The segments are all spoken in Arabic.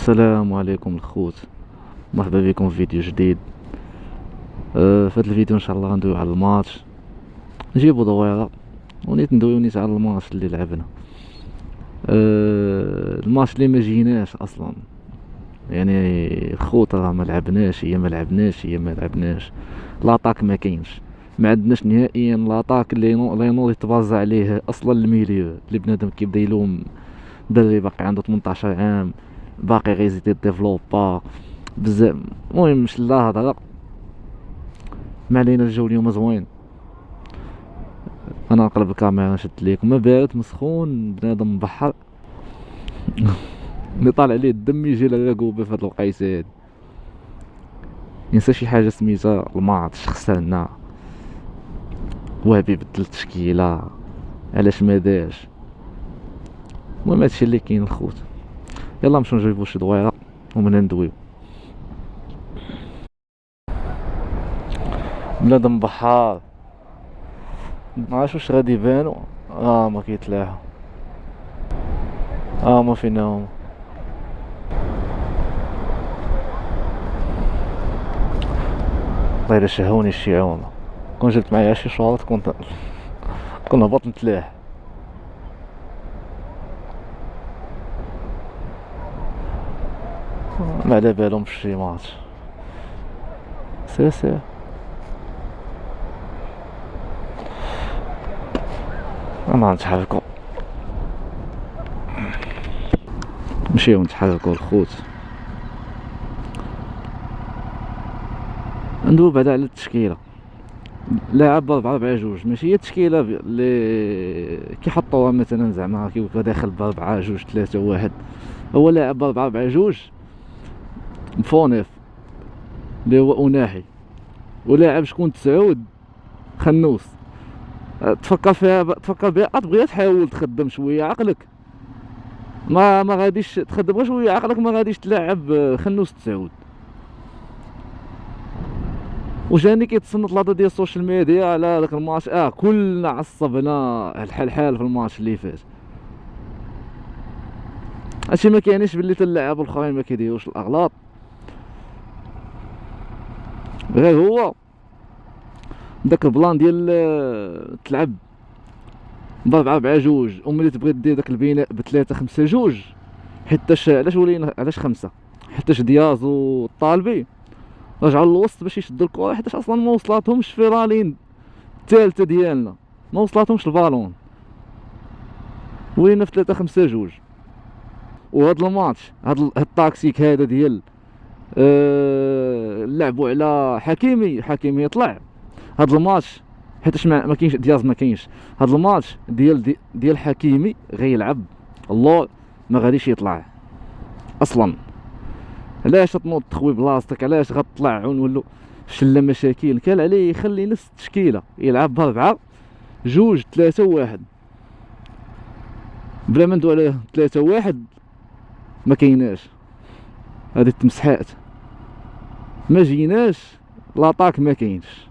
السلام عليكم الخوت. مرحبا بكم في فيديو جديد. في هذا الفيديو ان شاء الله غندويو على الماتش، نجيبو دويره ونيت ندويو نيت على الماتش اللي لعبنا. الماتش اللي ما جيناش اصلا، يعني الخوت راه ما لعبناش، هي ما لعبناش. لاطاك ما كاينش، ما عندناش نهائيا لاطاك اللي نوض يتبازا عليه اصلا. الميليو اللي بنادم كيبدا يلوم دري باقي عنده 18 عام، باقي غيزيد يديفلوبا بزاف. المهم مش لا هضره، ما علينا. الجو اليوم زوين، انا نقلب الكاميرا نشد ليكم. ما بارد مسخون، بنادم بحر اللي طالع عليه الدم يجي للرقوبه في هاد الوقيته هادي. ينسى شي حاجه سميتها الماتش خسرنا، وهبي بدل التشكيله علاش ما داش. المهم هادشي اللي كاين الخوت. يلا نمشيو نجيبو شي دويره ومن ندويو. بنادم بحار، معرفتش واش غادي يبانو. ما كيتلاحو، ما فينا هما. والله الا شهوني الشعومة، كون جبت معايا شي شورت كنت هبط نتلاح. ما على بالهمش شي ماتش. سير انا نتحركو، نمشيو نتحركو الخوت. ندوي بعدا على التشكيله. لاعب ب4-4-2، ماشي هي التشكيله اللي كيحطوها مثلا زعما كيبقى داخل ب4-2-3-1. هو لاعب ب4-4-2 مفونيف اللي هو اناحي، ولاعب شكون تسعود خنوس. تفكر بها، تبغي تحاول تخدم شويه عقلك. ما غاديش تخدم غير شويه عقلك، ما غاديش تلعب خنوس تسعود. وجاني كيتصنت لاطا ديال السوشيال ميديا على داك الماتش. كلنا عصبنا الحال في الماتش اللي فات. هادشي ما كيعنيش باللي تلعب الاخرين ما كيديروش الاغلاط، غير هو داك البلان ديال تلعب ب4-4-2 وملي تبغي دير داك البناء ب3-5-2. حيتاش علاش ولينا علاش 5؟ حيتاش دياز والطالبي رجعوا للوسط باش يشدوا الكره، حيتاش اصلا ما وصلاتهمش في رالين الثالثه ديالنا، ما وصلاتهمش البالون. ولينا في 3-5-2. وهاد الماتش هاد التاكسيك هذا ديال لعبوا على حكيمي يطلع هاد الماتش، حيتاش ما كاينش دياز، ما كاينش. هاد الماتش ديال حكيمي غيلعب الله، ما غاديش يطلع اصلا. علاش تنوض تخوي بلاصتك؟ علاش غتطلع ونولو شله مشاكل؟ كان عليه يخلي نفس التشكيله، يلعب ب4-2-3-1 بلا ما ندوي على 3-1. ما كايناش هذه التمسحات، ما جيناش لاطاك، ما كاينش.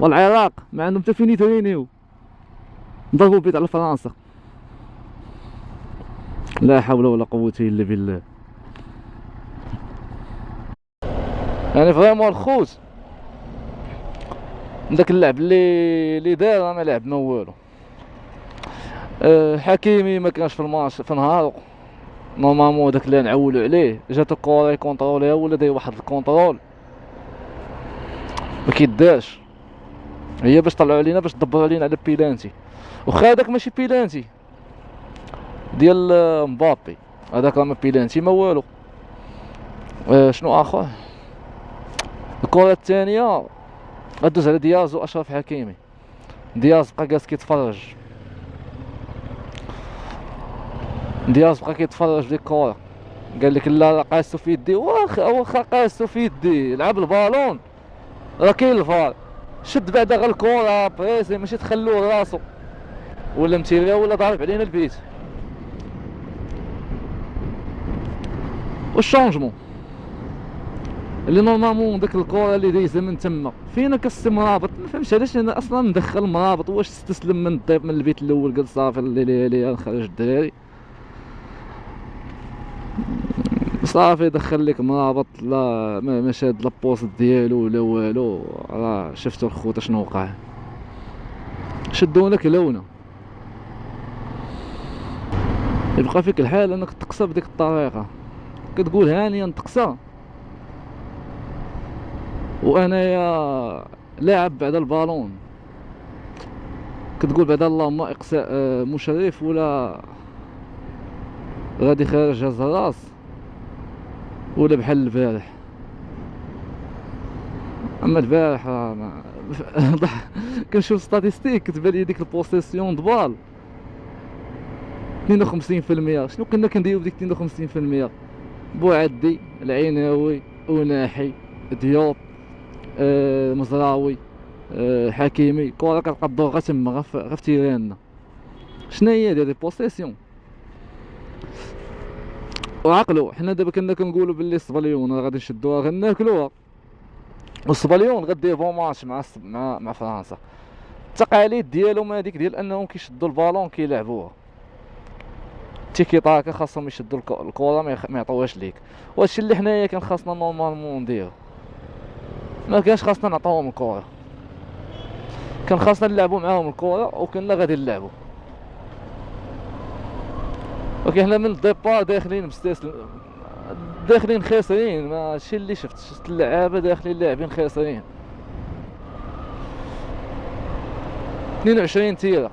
والعراق ما عندهم حتى فين يترينيو، ضربوا بيت على فرنسا. لا حول ولا قوة الا بالله. يعني فريمون الخوت داك اللعب اللي دار ما لعبنا والو. حكيمي ما كانش في الماتش في نهارو. نورمالمون داك اللي نعولو عليه، جات الكورة يكونطروليها ولا داير واحد الكونطرول ما كيداش. هي باش طلعوا علينا، باش دبروا علينا على بيلانتي. وخا هذاك ماشي بيلانتي ديال مبابي، هذاك ما بيلانتي ما والو. شنو اخر؟ الكرة الثانية غدوز على دياز واشرف حكيمي. دياز بقى جالس كيتفرج، ديك الكرة، قال لك لا قاسو في يدي. واخا قاسو في يدي، لعب البالون، راه كاين الفار. شد بعدا غير الكرة بريسي، ماشي تخلوه راسو ولا متيريا ولا ضارب علينا البيت. والشونجمون اللي نورمالمون داك الكره اللي دايزه من تما فينا كاستي مرابط. ما فهمتش علاش انا اصلا مدخل مرابط. واش استسلم من الضيف من البيت الاول قال صافي اللي نخرج الدراري صافي دخل لك مرابط. لا ما شاد لا بوست ديالو ولا والو. راه شفتوا الخوت شنو وقع. شدونا كلونا. يبقى فيك الحال انك تقصى بديك الطريقه كتقول هانيا نتقصى وانايا لاعب بعد البالون. كتقول بعد اللهم اقصاء مشرف ولا غادي خارج هز الراس ولا بحال البارح. اما البارح كنشوف ستاتيستيك كتبان لي ديك البوسيسيون دبال 52%. شنو كنا كنديرو بديك 52%؟ بوعدي العيناوي وناحي ديوب مزراوي حكيمي كره كتلقى الضوء غا تما غا في تيراننا. شناهي هادي بوسيسيون؟ وعقلوا حنا دابا كنا كنقولوا باللي الصبليون غادي نشدوها غناكلوها. والصبليون غدير بون ماتش مع فرنسا. التقاليد ديالهم هذيك ديال انهم كيشدوا البالون كيلعبوها تيكي طاكا. خاصهم يشدوا الكره ما يعطوهاش ليك. وهادشي اللي حنايا كان خاصنا نورمالمون نديرو. ما كانش خاصنا نعطيوهم الكره. كان خاصنا نلعبوا معاهم الكره وكنا غادي نلعبوا. ولكن حنا من الديبار داخلين مستسلم داخلين خاسرين. ماشي اللي شفت اللعابه داخلين لاعبين خاسرين. 22 تيره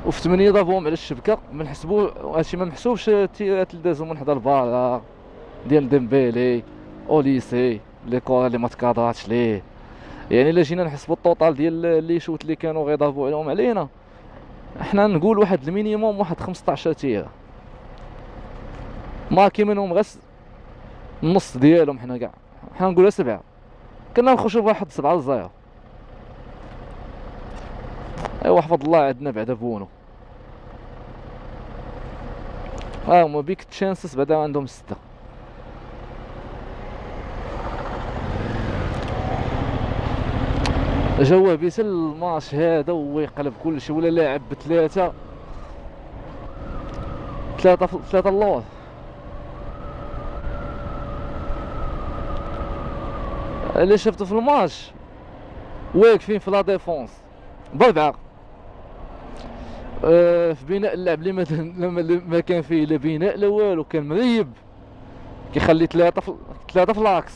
وفي 8 ضربوهم على الشبكه. ما نحسبوا هادشي ما محسوبش التيرات اللي دازو من حدا الفار ديال ديمبيلي اوليسي لي كره اللي ما تكادراتش ليه. يعني الا جينا نحسبوا الطوطال ديال لي شوت اللي كانوا غيضربوا عليهم علينا احنا نقول واحد المينيموم واحد 15 تيره ماكي منهم غير النص ديالهم. حنا كاع حنا نقولها 7 كنا نخرجوا بواحد 7-0. ايوا حفظ الله عندنا بعدا بونو. ها هما بيك تشانسز بعدا عندهم 6. جاوه بيت الماتش هذا ويقلب كلشي ولا لاعب ب3 اللور. اللي شفتو في الماتش واقفين في لا ديفونس ب4 في بناء اللعب اللي ما كان فيه لا بناء لا والو. كان مريب كيخلي 3 في لاكس.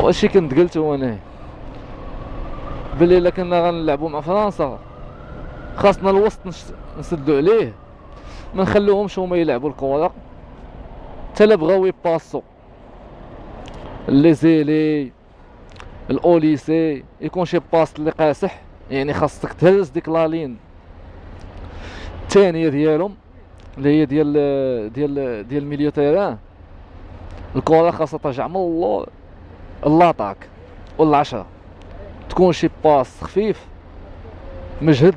وهادشي كنت قلتو انا بلي الا كنا غنلعبو مع فرنسا خاصنا الوسط نسدو عليه ما نخلوهمش هما يلعبوا الكره. حتى لا بغاو يباسو لي زيلي الاوليسي يكون شي باس اللي قاصح. يعني خاصك تهز ديك لالين الثانيه ديالهم اللي هي ديال ميليو تيران. الكره خاصها ترجع من اللور اللاطاك وال10 تكون شي باس خفيف مجهد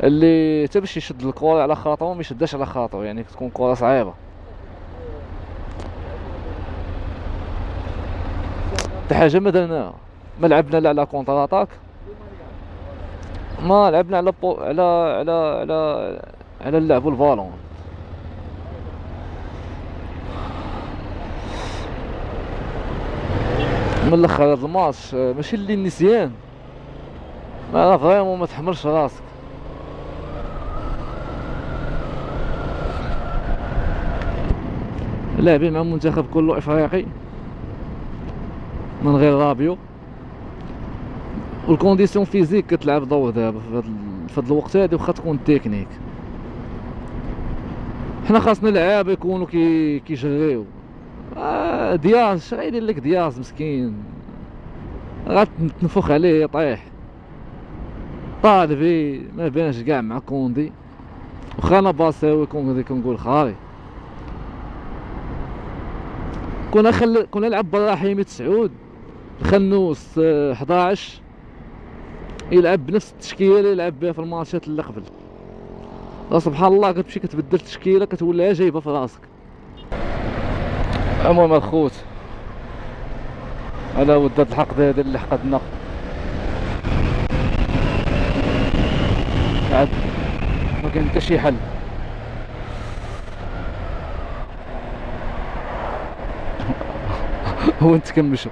اللي حتى باش يشد الكره على خاطره ما يشدهاش على خاطره. يعني تكون كره صعيبه. حتى حاجه ما درناها. ما لعبنا لا على كونتر اتاك ما لعبنا على اللعب والفالون. من الاخر هذا الماتش ماشي اللي النسيان. ما فريمون ما تحملش راسك. لاعبين مع منتخب كله افريقي من غير رابيو والكونديسيون فيزيك كتلعب دور دابا في هذا الوقت هذا. واخا تكون تكنيك حنا خاصنا لعابه يكونوا كيجريو. دياز اش غيدير لك دياز مسكين غتنفخ عليه يطيح. طالبي ما بانش كاع مع كوندي. واخا انا باساوي كوندي كنقول خاري كنا نلعب بالرحيمي تسعود الخنوس 11 يلعب بنفس التشكيله اللي لعب بها في الماتشات اللي قبل. سبحان الله كتمشي كتبدل التشكيله كتوليها جايبه في راسك. المهم الخوت هذا ود هاد الحقد هذا اللي حقدنا عاد ما كاين حتى شي حل. هو نتكمشو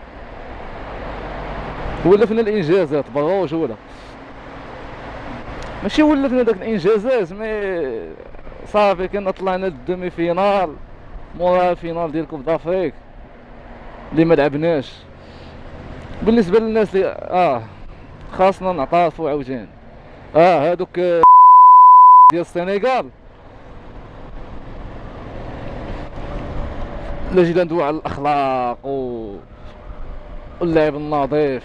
ولا فينا الانجازات بروج ولا ماشي ولا فينا داك الانجازات مي صافي كنا طلعنا للدومي فينال مورا الفينال ديال كوب دافريك اللي ما لعبناش. بالنسبه للناس اللي خاصنا نعترفوا عاوتاني هادوك ديال السنغال الا جينا ندوي على الاخلاق واللعب النظيف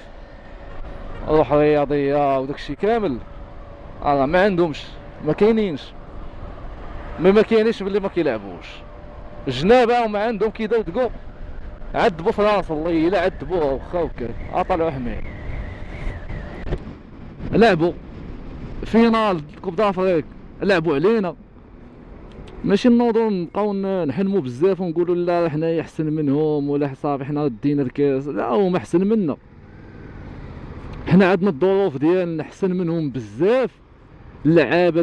الروح الرياضيه وداكشي كامل ما عندهمش ما كاينينش ما كاينينش باللي ما كيلعبوش. الجنابه هما عندهم كيدودقوا عذبوا فرنسا الله الا عذبوها واخا وكا طلعوا حمير. لعبوا فينال كوب دافريك لعبوا علينا ماشي نوضو نبقاو نحلموا بزاف ونقولوا لا حنايا احسن منهم ولا صافي حنا دينا الكاس. لا هما احسن منا حنا عندنا الظروف ديالنا احسن منهم بزاف. اللعابه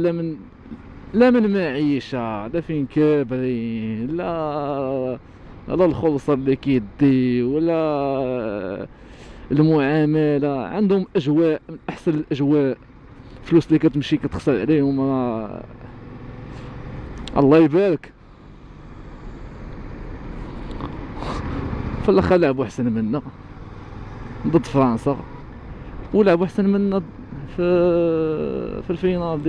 لا من معيشه لا فين كابرين لا الخلصه اللي كيدي ولا المعامله. عندهم اجواء من احسن الاجواء فلوس اللي كتمشي كتخسر عليهم الله يبارك. في الاخر لعبوا احسن منا ضد فرنسا ولعبوا احسن منا في الفينال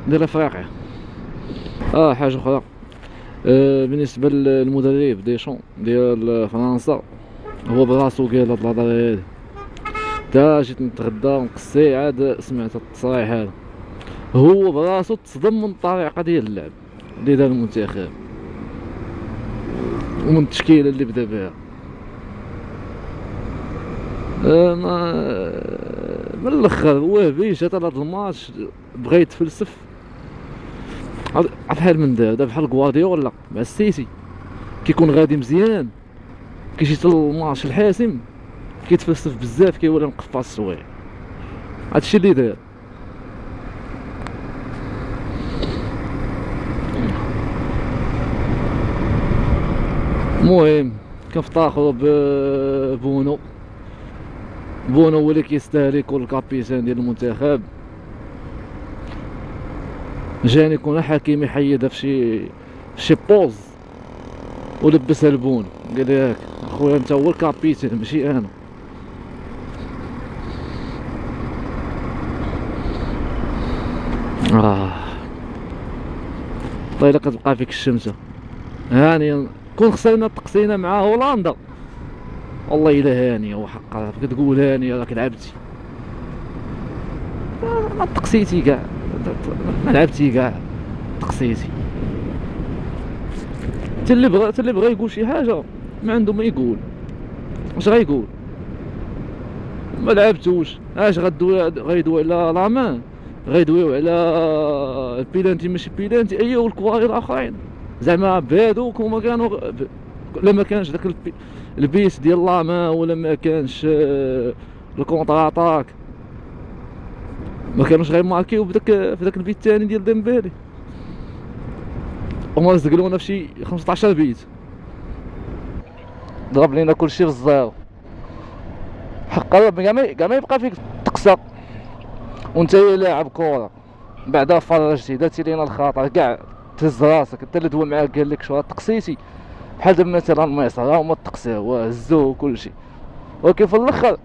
ديال افريقيا. حاجه اخرى بالنسبه للمدرب ديشون ديال فرنسا هو براسو قال هاد الهضره هادي تا جيت نتغدى ونقصي عاد سمعت التصريح هذا. هو براسو تصدم من الطريقه ديال اللعب اللي دار المنتخب ومن التشكيله اللي بدا بها. من الاخر وهبي جات هذا الماتش بغى يتفلسف بحال من دابا بحال غوارديولا مع السيتي كيكون غادي مزيان كيجي حتى الماتش الحاسم كيتفلسف بزاف كيولي مقفى السوايع. هادشي اللي دار. المهم كنفتخروا بونو هو اللي كيستاهل يكون الكابيتان ديال المنتخب. جاني يكون حكيمي يحيدها في شي بوز ولبسها لبونو قال لي هاك اخويا انت هو الكابيتان ماشي انا. والله الا كتبقى فيك الشمسه هانيه. كون خسرنا تقسينا مع هولندا والله الا هانيه وحقا كتقول هانيه راك لعبتي ما تقسيتي كاع ما لعبتي كاع تقسيتي. حتى اللي بغى يقول شي حاجه ما عنده ما يقول. واش غايقول؟ ما لعبتوش غيدوي على لامان غيدويو على البيلانتي ماشي بيلانتي ايوا والكواري الاخرين زعما بهادوك هما كانوا لما كانش داك البيس ديال لامان ولا ما كانش الكونتر اتاك ما كانوش غيماركيو في داك البيت الثاني ديال ديمبيلي. هما رزقلونا فشي 15 بيت ضرب لينا كلشي في الزيرو. حقا كاع ما يبقى فيك تقسى وانت لاعب كره بعدا فرجتي درتي لينا الخطا كاع تهز راسك. انت اللي دوا معاك قال لك شو تقسيتي بحال دابا مثلا مصر هما تقساو هزوه وكلشي ولكن في الاخر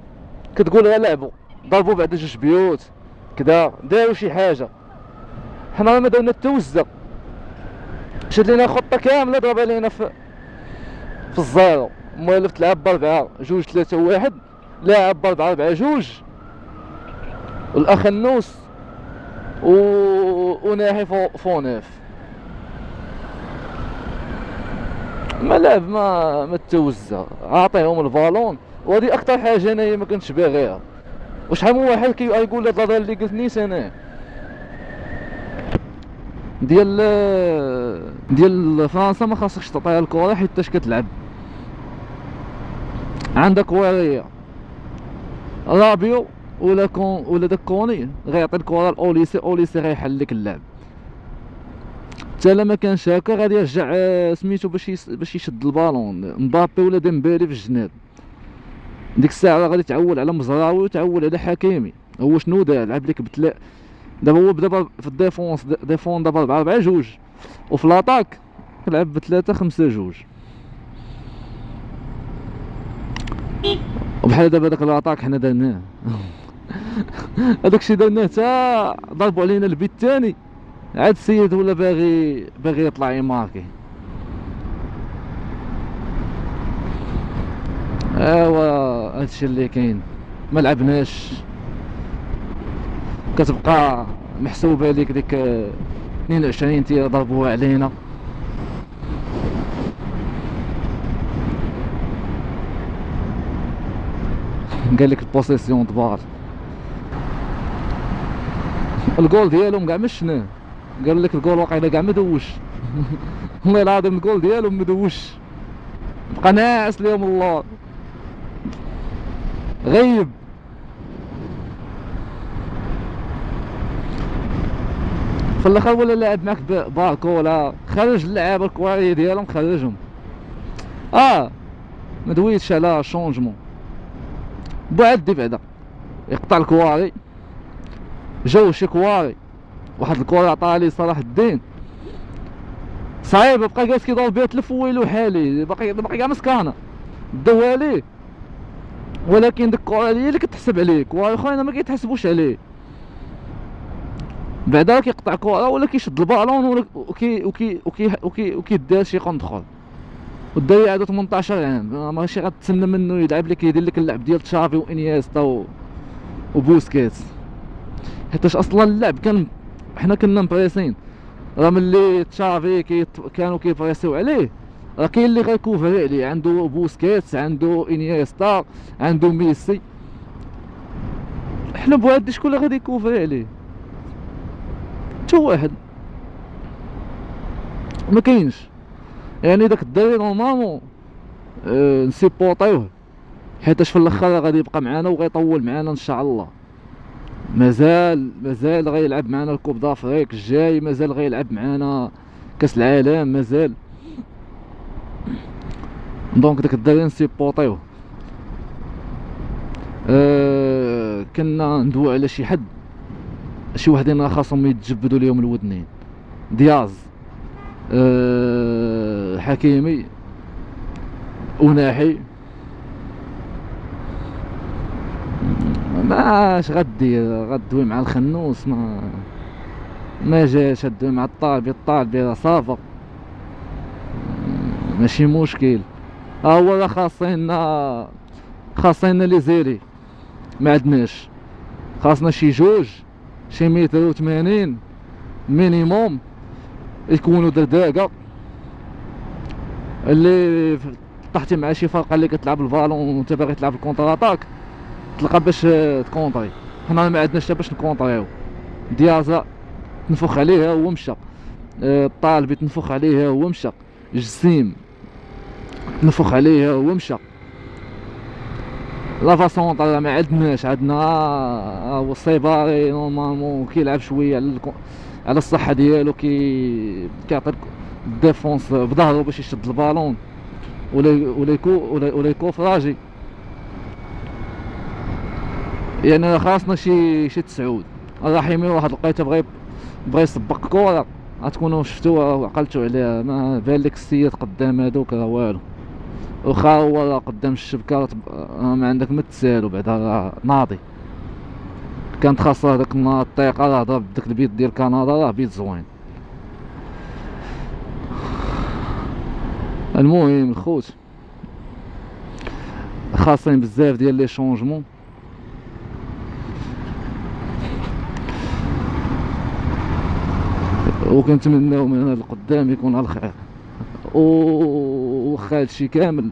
كتقول غير لعبوا ضربوا بعد 2 بيوت كدا داروا شي حاجه. حنا ما درنا حتى وزه شاد لينا خطه كامله ضرب علينا في الزيرو. موالف تلعب ب4 2 3 1 لاعب ب4 4 2 والاخنوس وناحي فونيف ما لعب ما توزع عطيهم البالون. وهذه اكثر حاجه انايا ما كنتش باغيها. وشحال من واحد كيقول هاد الهضره اللي قلت نيت انا ديال فرنسا ما خاصكش تعطيها الكره حيتاش كتلعب. عندك وريه رابيو ولا داك كوني غيعطي الكره لاوليسي، اوليسي غيحل لك اللعب. حتى لا ما كانش هكا غادي يرجع سميتو باش يشد البالون مبابي ولا ديمبيلي في الجناب. ديك الساعه غادي تعول على مزراوي وتعول على حكيمي. هو شنو دار؟ لعب لك دابا هو بدا في الديفونس ديفون دابا 4-4-2 وفي لاطاك كلعب ب3-5-2. وبحال دابا داك لاطاك حنا درناه هذاك الشيء درناه حتى ضربوا علينا البيت الثاني عاد السيد ولا باغي يطلع يماركي. ايوا هادشي اللي كاين، ما لعبناش. كتبقى محسوبه ليك ديك 22 ضربوها علينا. قال لك البوسيسيون دبار، الجول ديالهم كاع ما شفناه. قال لك الجول واقيلا كاع ما دوش والله العظيم الجول ديالهم ما دوش، بقى ناعس ليهم الله غيب. في الاخر ولا لاعب معك باركولا خرج اللعابه الكواري ديالهم خرجهم. ما دويتش على شونجمون بعدي بعدا يقطع الكواري. جاو شي كواري واحد الكره عطاها لي صلاح الدين صعيبه، بقى جالس كيدور بها تلف ويلو حالي باقي كاع مسكانه داوها ليه. ولكن ديك الكره هي اللي كتحسب عليه، كواري اخرين ما كيتحسبوش عليه. بعدا كيقطع كره ولا كيشد البالون ولا وكيدير شي كونترول. والدري عنده 18 عام ماشي غتسنى منه يلعب لك يدير لك اللعب ديال تشافي وانيستا وبوسكيتس، حيتاش اصلا اللعب كان حنا كنا مبريسين. راه ملي تشافي كانوا كيبريسيو عليه، راه كاين اللي غيكوفري عليه، عنده بوسكيتس عنده انيستا عنده ميسي. حنا بوحدي شكون اللي غادي يكوفري عليه؟ حتى واحد ما كاينش. يعني داك الدري نورمالمون نسيبورطيوه حيتاش في الاخر غادي يبقى معنا وغيطول معنا ان شاء الله. مازال غيلعب معنا الكوب دافريك الجاي، مازال غيلعب معنا كاس العالم مازال. دونك داك الدري نسيبورطيوه. كنا ندوي على شي حد، شي وحدين راه خاصهم يتجبدوا ليهم الودنين. دياز، حكيمي، وناحي، ماش غدوي مع الخنوس ما جاش. هدوي مع الطالبي راه صافا ماشي مشكل. هو راه خاصنا لي زيري ما عندناش، خاصنا شي جوج شي 180 مينيموم يكونوا درداقه اللي طحتي مع شي فرقه اللي كتلعب الفالون وانت باغي تلعب الكونتر اتاك تلقى باش تكونطري. حنا ما عندناش حتى باش نكونطريو. ديازا تنفخ عليها هو مشى، الطالبي تنفخ عليها هو مشى، جسيم تنفخ عليها هو مشى. لا فاسون طالع ما عندناش. عندنا هو الصيباري نورمالمون كيلعب شويه على الصحه ديالو، كيعطي الديفونس بظهره باش يشد البالون ولا يكوفراجي. يعني خاصنا شي تسعود. الرحيمي واحد لقيته بغى يسبق كره غتكونوا شفتوها وعقلتوا عليها. ما بان لك السيد قدام هذوك راه والو، واخا هو قدام الشبكه ما عندك ما تسالو بعدا راه ناضي. كانت خاصه هذاك الطيقه راه ضرب داك البيت ديال كندا راه بيت زوين. المهم الخوت خاصين بزاف ديال لي شونجمون. وكنتمناو من هذا القدام يكون على الخير. وخا هادشي كامل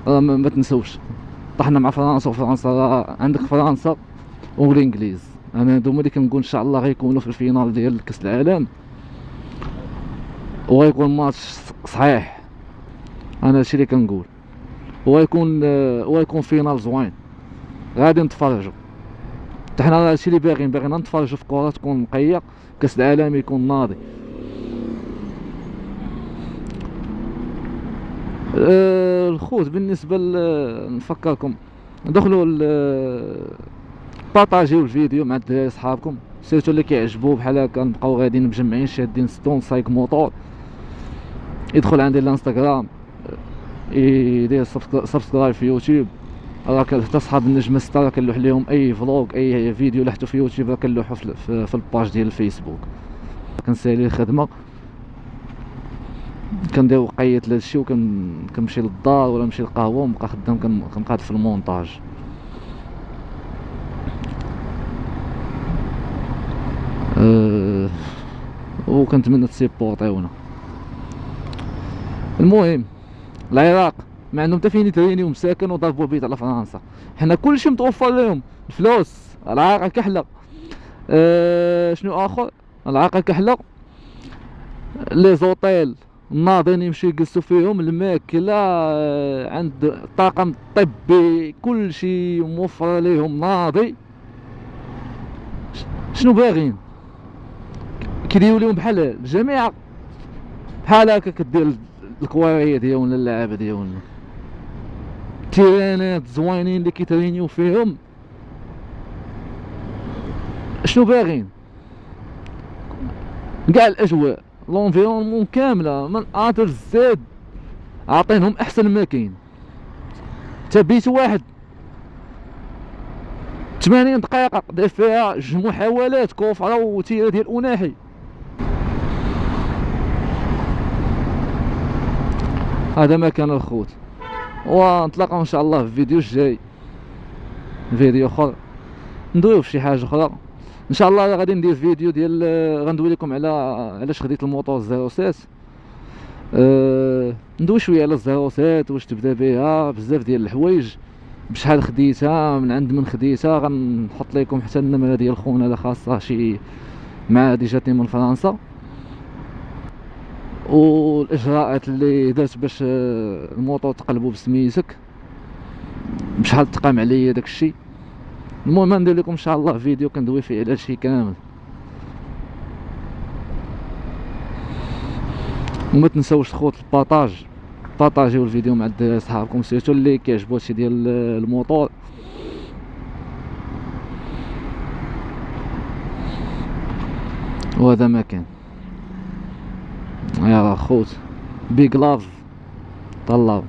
ما تنسوش طحنا مع فرنسا، وفرنسا عندك فرنسا والانجليز. انا هادو اللي كنقول ان شاء الله غيكونوا في الفينال ديال كاس العالم. وغيكون ماتش صحيح. انا هادشي اللي كنقول، وغيكون فينال زوين غادي نتفرجوا. حتى حنا هادشي اللي باغيين نتفرجوا في كره تكون نقيه، كاس العالم يكون ناضي. الخوت بالنسبه نفكركم دخلوا بارطاجيو الفيديو مع الدراري صحابكم، سيرتو اللي كيعجبو بحال هكا. نبقاو غاديين مجمعين شادين ستون سايك موطور. يدخل عندي الانستغرام، يدير سبسكرايب في يوتيوب. راه حتى صحاب النجمه 6 راه كنلوح لهم اي فلوق اي فيديو لحتو في يوتيوب راه كنلوحو في الباج ديال الفيسبوك. كنسالي الخدمه، كندير وقيت لهادشي وكنمشي للدار ولا نمشي للقهوه ونبقى خدام كنقاد في المونتاج. وكنتمنى تسيبورطيونا. المهم العراق ما عندهم حتى فين يترينيو، مساكن وضربوا البيض على فرنسا. حنا كلشي متوفر لهم، الفلوس، العراق كحله. شنو اخر؟ العراق كحله، لي زوطيل الناضين يمشيو يجلسوا فيهم، الماكله، عند الطاقم الطبي كلشي موفر ليهم ناضي. شنو باغين؟ كيديروا لهم بحال الجميع بحال هكا. كدير الكواريه ديالنا اللعابه ديالنا، تيرانات زوينين اللي كيترينيو فيهم. شنو باغين؟ كاع الاجواء لونفيرونمون كامله من اتر زاد عاطينهم احسن ما كاين. تا بيت واحد 80 دقيقه داير فيها 2 محاولات كفره وتيره ديال اناحي. هذا ما كان الخوت، ونتلاقاو ان شاء الله في فيديو جاي، فيديو اخر ندويو في شي حاجه اخرى ان شاء الله. غادي ندير فيديو ديال غندوي لكم على علاش خديت الموطور 07. ندوي شويه على 07 واش تبدا بها، بزاف ديال الحوايج، بشحال خديتها، من خديتها. غنحط لكم حتى النمره ديال خونا اللي خاصه شي مع دي جاتني من فرنسا، والاجراءات اللي درت باش الموطور تقلبو بسميتك، بشحال تقام عليا داكشي. المهم ندير لكم ان شاء الله فيديو كندوي فيه على هادشي كامل. وما تنساوش خوت بارطاجيو الفيديو مع الدراري صحابكم، سيرتو اللي كيعجبو هادشي ديال الموطور. وهذا ما كان. يا خوت بيج لاف، طلاو.